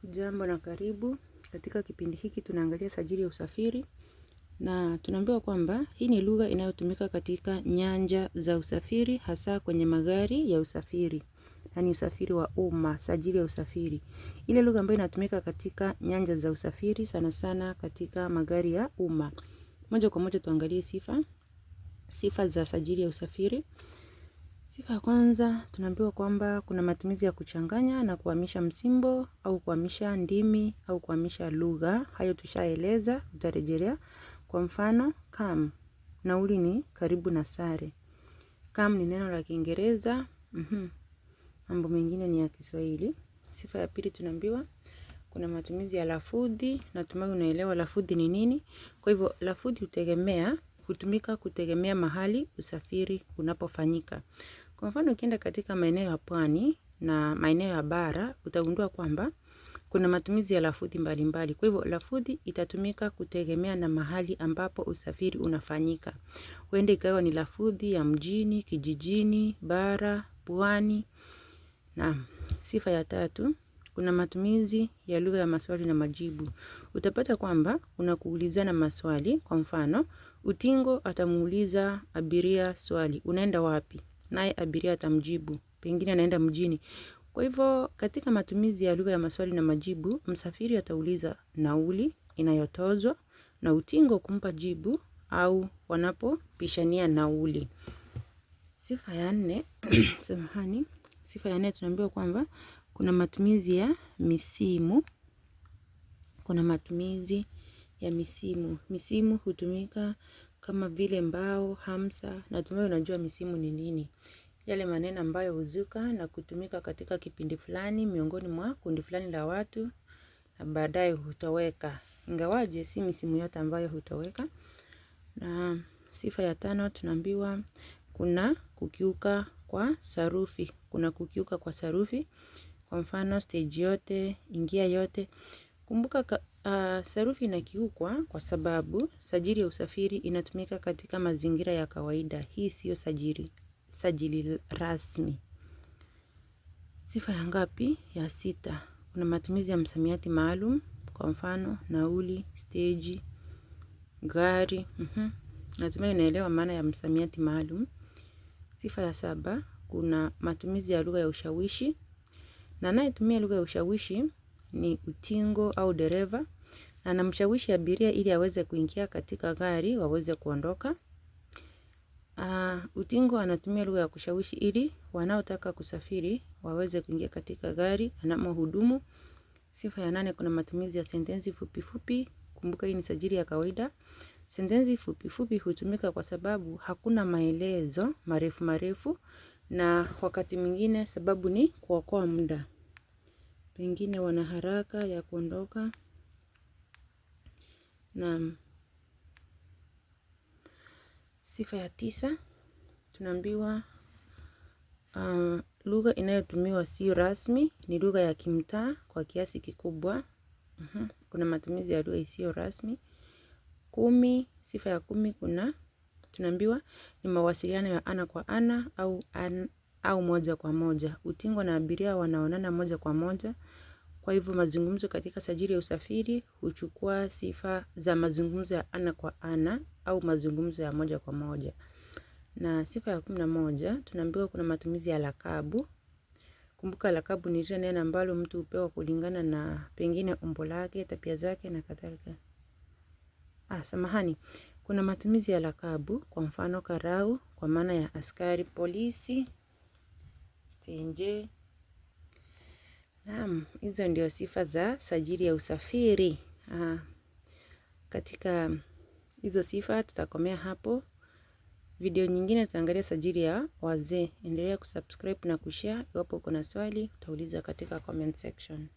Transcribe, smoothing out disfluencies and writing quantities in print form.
Jambo na karibu. Katika kipindi hiki tunaangalia sajili ya usafiri na tunaambiwa kwamba hii ni lugha inayotumika katika nyanja za usafiri, hasa kwenye magari ya usafiri. Na ni usafiri wa umma, sajili ya usafiri. Ile lugha ambayo inatumika katika nyanja za usafiri sana sana katika magari ya umma. Moja kwa moja tuangalie sifa za sajili ya usafiri. Sifa ya kwanza, tunaambiwa kwamba kuna matumizi ya kuchanganya na kuhamisha msimbo au kuhamisha ndimi au kuhamisha lugha. Hayo tushaeleza, tutarejelea. Kwa mfano, come, nauli ni karibu na sare. Come ni neno la Kiingereza, mambo mengine ni ya Kiswahili. Sifa ya pili tunaambiwa kuna matumizi ya lafudhi, natumai unaelewa lafudhi ni nini. Kwa hivyo lafudhi hutumika kutegemea mahali usafiri unapofanyika. Kwa mfano ukienda katika maeneo ya pwani na maeneo ya bara, utagundua kwamba kuna matumizi ya lafudhi mbalimbali. Kwa hivyo lafudhi itatumika kutegemea na mahali ambapo usafiri unafanyika. Huenda ikawa ni lafudhi ya mjini, kijijini, bara, pwani. Na sifa ya tatu, kuna matumizi ya lugha ya maswali na majibu. Utapata kwamba unakuulizana maswali. Kwa mfano, utingo atamuuliza abiria swali, unaenda wapi? Naye abiria atamjibu, pengine anaenda mjini. Kwa hivyo katika matumizi ya lugha ya maswali na majibu, msafiri atauliza nauli inayotozwa na utingo kumpa jibu au wanapopishania nauli. Sifa ya nne, sifa ya nne tunaambiwa kwamba kuna matumizi ya misimu. Kuna matumizi ya misimu. Misimu hutumika kama vile mbao, hamsa. Natumai unajua misimu ni nini. Yale maneno ambayo huzuka na kutumika katika kipindi fulani, miongoni mwa kundi fulani la watu, na baadaye hutoweka. Ingawaje si misimu yote ambayo hutoweka. Na sifa ya tano tunaambiwa kuna kukiuka kwa sarufi. Kuna kukiuka kwa sarufi. Kwa mfano stage yote, ingia yote. Kumbuka sarufi inakiukwa kwa sababu sajili ya usafiri inatumika katika mazingira ya kawaida. Hii sio sajili rasmi. Sifa ya ngapi? Ya sita. Kuna matumizi ya msamiati maalum. Kwa mfano nauli, stage, gari. Natumai unaelewa maana ya msamiati maalum. Sifa ya saba. Kuna matumizi ya lugha ya ushawishi. Na anayetumia lugha ya ushawishi ni utingo au dereva. Na anamshawishi abiria ili aweze kuingia katika gari waweze kuondoka. Utingo anatumia lugha ya kushawishi ili wanaotaka kusafiri waweze kuingia katika gari anamohudumu. Sifa ya nane, kuna matumizi ya sentensi fupi fupi. Kumbuka hii ni sajili ya kawaida. Sentensi fupi fupi hutumika kwa sababu hakuna maelezo marefu na wakati mwingine sababu ni kuokoa muda. Pengine wana haraka ya kuondoka. Na sifa ya tisa, tunaambiwa lugha inayotumiwa si rasmi, ni lugha ya kimtaa kwa kiasi kikubwa. Kuna matumizi ya lugha isiyo rasmi. 10, sifa ya 10 tunaambiwa ni mawasiliano ya ana kwa ana au moja kwa moja. Utingo na abiria wanaonana moja kwa moja. Kwa hivyo mazungumzo katika sajili ya usafiri huchukua sifa za mazungumzo ya ana kwa ana au mazungumzo ya moja kwa moja. Na sifa ya 11 tunaambiwa kuna matumizi ya lakabu. Kumbuka lakabu ni ile neno ambalo mtu hupewa kulingana na pengine umbo lake, tabia zake na kadhalika. Kuna matumizi ya lakabu, kwa mfano karau kwa maana ya askari polisi, stenje. Naam, hizo ndio sifa za sajili ya usafiri. Katika hizo sifa tutakomea hapo. Video nyingine tutaangalia sajili ya wazee. Endelea kusubscribe na kushare. Iwapo kuna swali utauliza katika comment section.